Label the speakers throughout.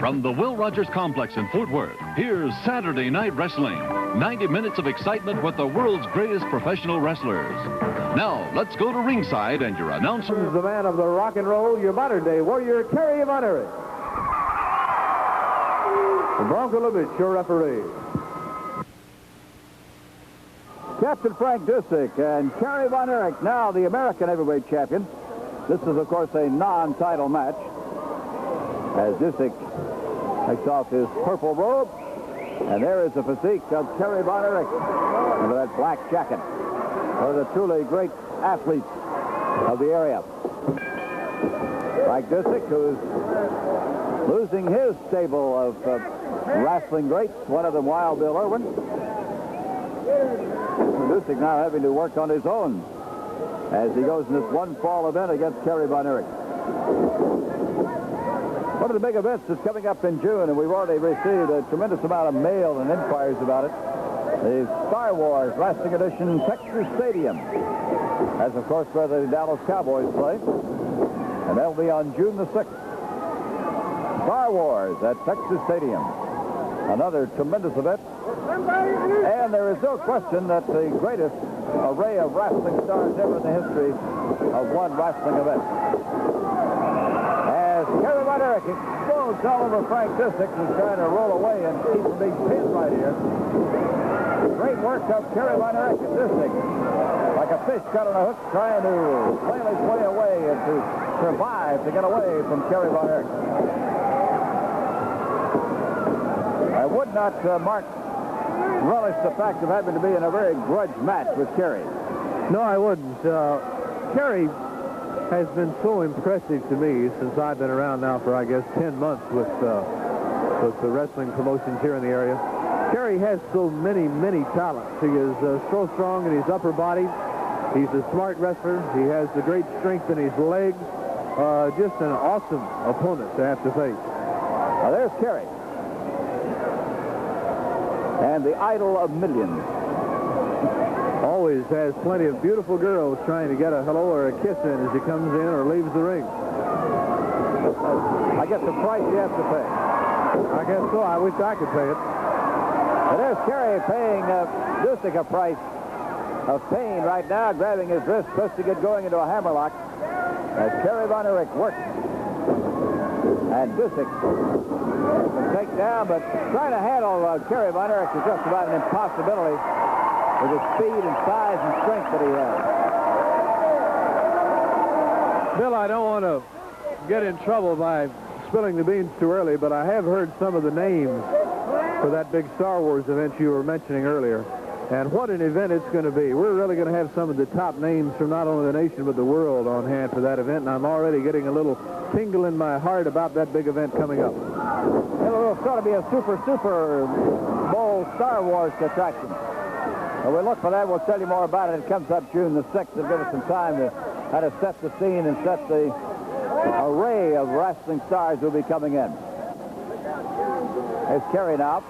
Speaker 1: From the Will Rogers Complex in Fort Worth, here's Saturday Night Wrestling. 90 minutes of excitement with the world's greatest professional wrestlers. Now, let's go to ringside and your announcer...
Speaker 2: The man of the rock and roll, your modern-day warrior, Kerry Von Erich. The Bronco Lubitsch, your referee. Captain Frank Disick and Kerry Von Erich, now the American heavyweight champion. This is, of course, a non-title match. As Disick takes off his purple robe, and there is the physique of Kerry Von Erich under that black jacket. One of the truly great athletes of the area. Frank Disick, who's losing his stable of wrestling greats, one of them Wild Bill Irwin. Disick now having to work on his own as he goes in this one fall event against Kerry Von Erich. One of the big events is coming up in June, and we've already received a tremendous amount of mail and inquiries about it. The Star Wars Wrestling Edition Texas Stadium. That's, of course, where the Dallas Cowboys play. And that'll be on June the 6th. Star Wars at Texas Stadium. Another tremendous event. And there is no question that the greatest array of wrestling stars ever in the history of one wrestling event. As Kerry Von Erich explodes all over Frank Disick, who's trying to roll away and keep from being pinned right here. Great work of Kerry Von Erich and Disick. Like a fish caught on a hook, trying to flail his way away and to survive to get away from Kerry Von Erich. I would not, Mark, relish the fact of having to be in a very grudge match with Kerry.
Speaker 3: No, I wouldn't. Kerry has been so impressive to me since I've been around now for, I guess, 10 months with the wrestling promotions here in the area. Kerry has so many talents. He is so strong in his upper body. He's a smart wrestler. He has the great strength in his legs. Just an awesome opponent to have to face.
Speaker 2: Now, there's Kerry. And the idol of millions.
Speaker 3: Always has plenty of beautiful girls trying to get a hello or a kiss in as he comes in or leaves the ring.
Speaker 2: I guess the price you have to pay.
Speaker 3: I guess so. I wish I could pay it.
Speaker 2: And there's Kerry paying Disick a price of pain right now, grabbing his wrist, twisting it, going into a hammerlock as Kerry Von Erich works. And Disick can take down, but trying to handle Kerry Von Erich is just about an impossibility with his speed and size and strength that he has.
Speaker 3: Bill, I don't want to get in trouble by spilling the beans too early, but I have heard some of the names for that big Star Wars event you were mentioning earlier. And what an event it's going to be. We're really going to have some of the top names from not only the nation but the world on hand for that event, and I'm already getting a little tingle in my heart about that big event coming up.
Speaker 2: It'll sort of be a Super Bowl Star Wars attraction. When we look for that, we'll tell you more about it. It comes up June the 6th. It'll give us some time to how to set the scene and set the array of wrestling stars who will be coming in. There's Kerry now.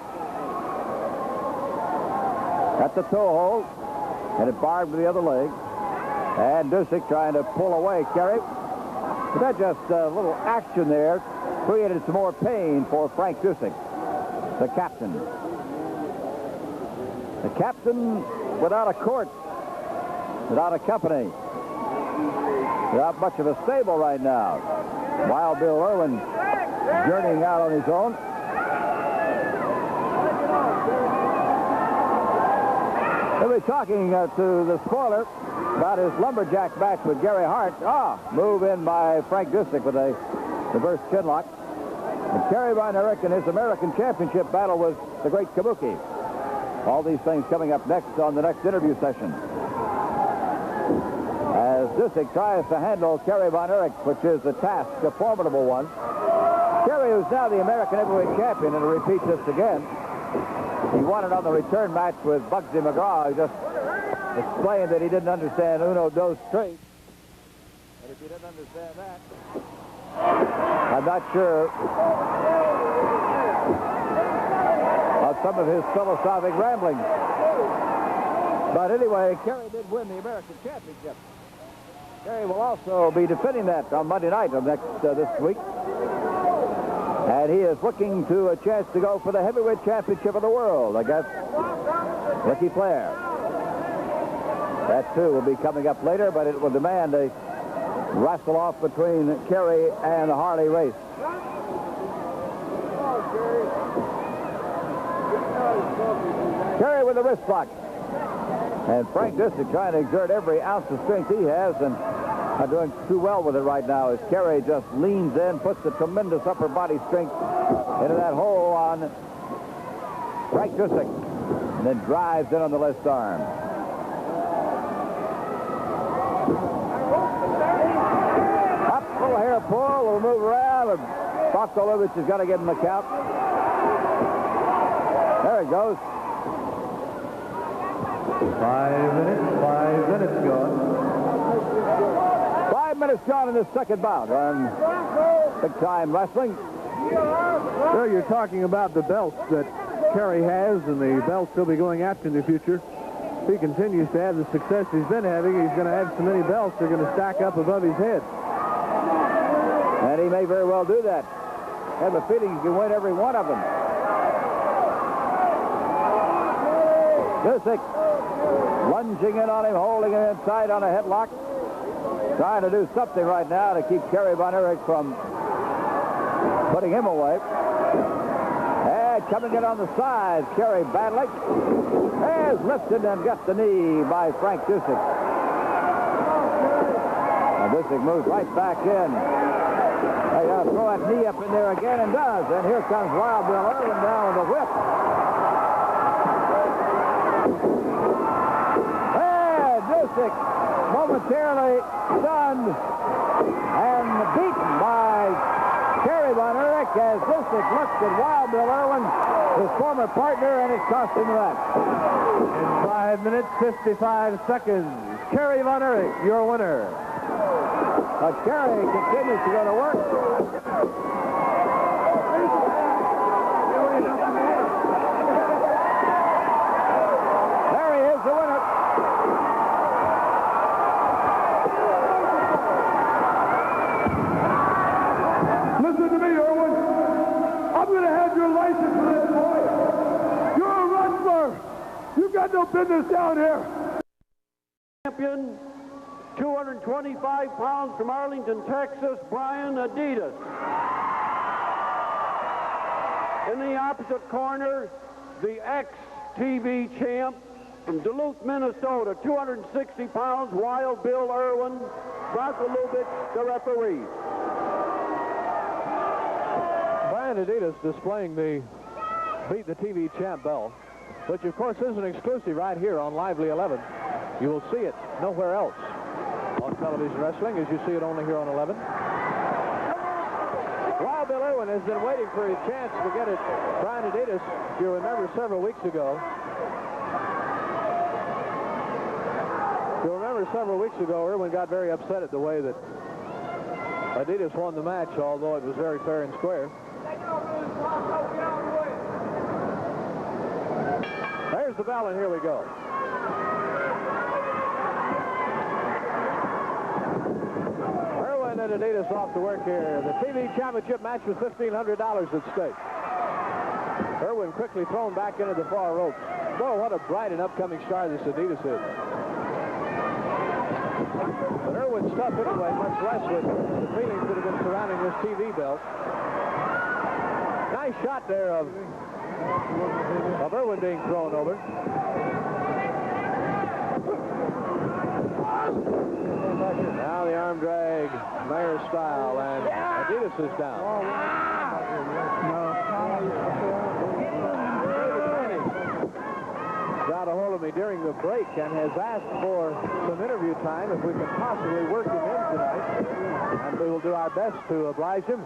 Speaker 2: At the toe hold, and it barred with the other leg. And Disick trying to pull away Kerry. But that just a little action there created some more pain for Frank Disick, the captain. The captain without a court, without a company, without much of a stable right now. Wild Bill Irwin journeying out on his own. We'll be talking to the spoiler about his lumberjack match with Gary Hart. Move in by Frank Disick with a reverse chinlock. And Kerry Von Erich in his American Championship battle with the great Kabuki. All these things coming up next on the next interview session. As Disick tries to handle Kerry Von Erich, which is a task, a formidable one. Kerry, who's now the American heavyweight champion, and to repeat this again, he won it on the return match with Bugsy McGraw, who just explained that he didn't understand uno, dos, tres. And if you didn't understand that, I'm not sure of some of his philosophic ramblings. But anyway, Kerry did win the American Championship. Kerry will also be defending that on Monday night of this week. And he is looking to a chance to go for the heavyweight championship of the world against Ricky Flair. That, too, will be coming up later, but it will demand a wrestle-off between Kerry and Harley Race. Kerry with the wrist block. And Frank Disick trying to exert every ounce of strength he has, and not doing too well with it right now as Kerry just leans in, puts a tremendous upper body strength into that hole on Frank Disick, and then drives in on the left arm. Up, little hair pull, we'll move around, and Bogdanovich has got to give him the count. There it goes.
Speaker 3: 5 minutes gone.
Speaker 2: 5 minutes gone in this second bout on Big Time Wrestling.
Speaker 3: Sir, you're talking about the belts that Kerry has and the belts he'll be going after in the future. If he continues to have the success he's been having, he's going to have so many belts they're going to stack up above his head.
Speaker 2: And he may very well do that. I have a feeling he can win every one of them. Disick lunging in on him, holding him in tight on a headlock. Trying to do something right now to keep Kerry Von Erich from putting him away. And coming in on the side, Kerry battling. Has lifted and got the knee by Frank Disick. And Disick moves right back in. They got to throw that knee up in there again, and does. And here comes Wild Bill Irwin down with a whip. And Disick momentarily stunned and beaten by Kerry Von Erich as Disick looks at Wild Bill Irwin, his former partner, and it cost him the match.
Speaker 3: In 5 minutes, 55 seconds, Kerry Von Erich, your winner.
Speaker 2: But Kerry continues to go to work. There he is, the winner.
Speaker 4: Listen to me, Irwin. I'm going to have your license for this boy. You're a wrestler. You got no business down here.
Speaker 5: Champion, 225 pounds from Arlington, Texas, Brian Adidas. In the opposite corner, the ex-TV champ from Duluth, Minnesota, 260 pounds, Wild Bill Irwin, Bronco Lubitsch, the referee.
Speaker 3: Brian Adidas displaying the Beat the TV champ belt, which of course is an exclusive right here on Lively 11. You will see it nowhere else on television wrestling as you see it only here on 11. Wild Bill Irwin has been waiting for his chance to get it. Brian Adidas, if you remember several weeks ago, Irwin got very upset at the way that Adidas won the match, although it was very fair and square. There's the bell, and here we go. Irwin and Adidas off to work here. The TV championship match with $1,500 at stake. Irwin quickly thrown back into the far ropes. Boy, what a bright and upcoming star this Adidas is. But Irwin's tough anyway, much less with the feelings that have been surrounding this TV belt. Nice shot there of Irwin being thrown over. Now the arm drag, Mayer style, and Adidas is down. Got a hold of me during the break and has asked for some interview time if we can possibly work him in tonight, and we will do our best to oblige him.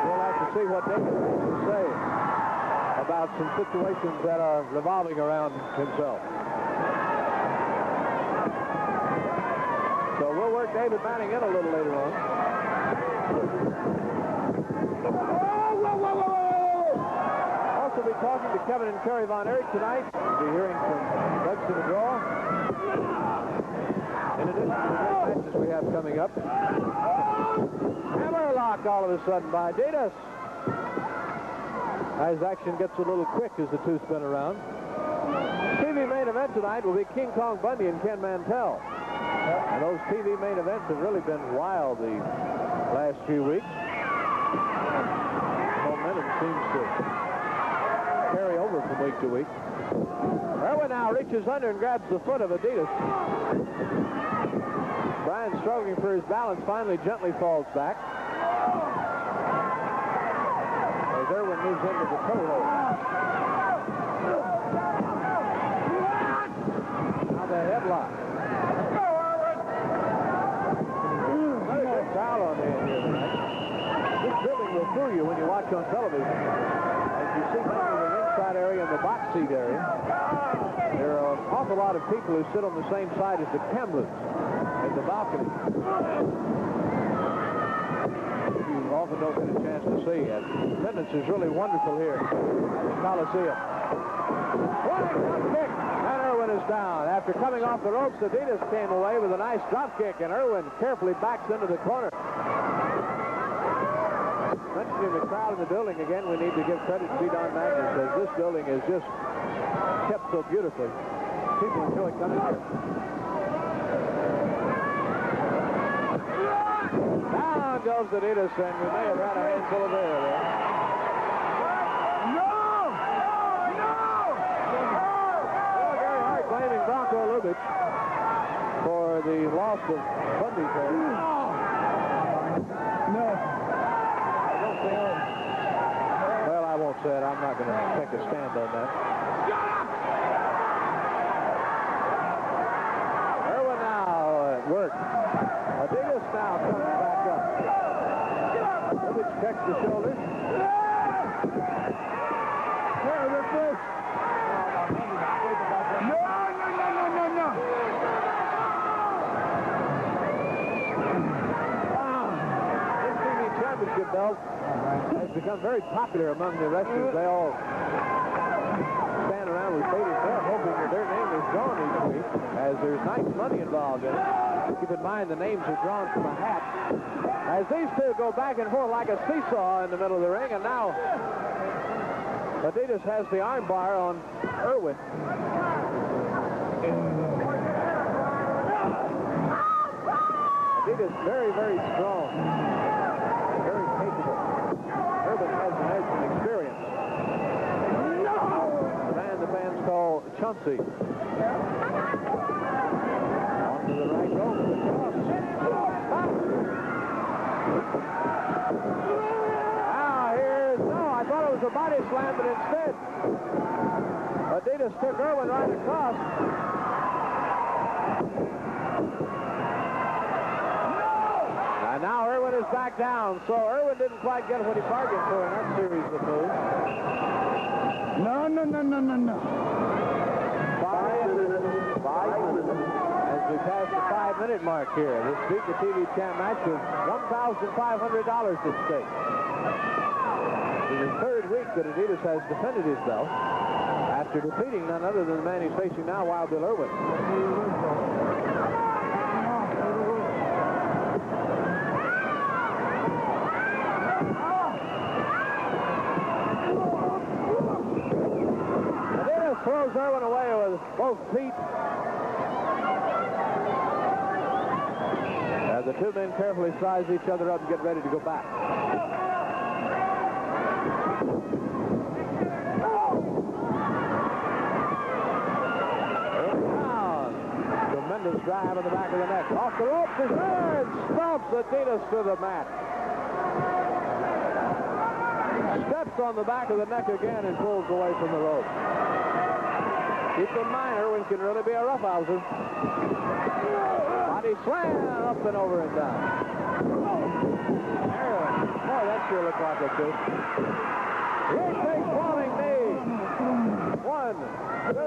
Speaker 3: We'll have to see what David has to say about some situations that are revolving around himself. So we'll work David Manning in a little later on. Also be talking to Kevin and Kerry Von Erich tonight. We'll be hearing from Bugs to the Draw. In addition to the matches we have coming up. Hammerlock all of a sudden by Adidas. As action gets a little quick as the two spin around. TV main event tonight will be King Kong Bundy and Ken Mantell. And those TV main events have really been wild the last few weeks. Momentum seems to carry over from week to week. Irwin now reaches under and grabs the foot of Adidas. Bryan, struggling for his balance, finally gently falls back. As Irwin moves into the toe hold. Now the headlock. Another good crowd on the end here tonight. This building will fool you when you watch on television. As you see mainly the ringside area and the box seat area, there are an awful lot of people who sit on the same side as the cameras in the balcony. You often don't get a chance to see it. Attendance is really wonderful here at the Coliseum. What a drop kick! And Irwin is down. After coming off the ropes, Adidas came away with a nice drop kick, and Irwin carefully backs into the corner. Mentioning the crowd in the building again, we need to give credit to Don Magnus, as this building is just kept so beautifully. People enjoy coming here. Down goes Adidas, and we may have had a handful of air there.
Speaker 4: No!
Speaker 3: Gary Hart blaming Bronco Lubitsch for the loss of Bundy there.
Speaker 4: No.
Speaker 3: Well, I won't say it. I'm not going to take a stand on that. Irwin now at work. Adidas now comes back up. Lubitsch checks the shoulders.
Speaker 4: Here, this is. No.
Speaker 3: This TV championship belt has become very popular among the wrestlers. They all stand around with bated breath hoping that their name is drawn each week, as there's nice money involved in it. Keep in mind the names are drawn from a hat. As these two go back and forth like a seesaw in the middle of the ring, and now Adidas has the arm bar on Irwin. Adidas very, very strong. Very capable. Irwin has an edge and experience. The man the fans call Chauncey. Onto the right rope. Now here's, no, I thought it was a body slam, but instead Adidas took Irwin right across. And now Irwin is back down, so Irwin didn't quite get what he bargained for in that series of moves.
Speaker 4: No.
Speaker 3: 5 minutes. As we pass the 5-minute mark here, this Beat the TV Champ match with $1,500 at stake. This is the third week that Adidas has defended his belt after defeating none other than the man he's facing now, Wild Bill Irwin. Throws Irwin away with both feet. As the two men carefully size each other up and get ready to go back. Irwin down. Tremendous drive in the back of the neck. Off the ropes is there and stomps Adidas to the mat. Steps on the back of the neck again and pulls away from the rope. Keep in mind, Irwin can really be a roughhouser. Body slam up and over and down. Irwin, boy, that sure looked like a two. Here's a falling knee. 1, 2.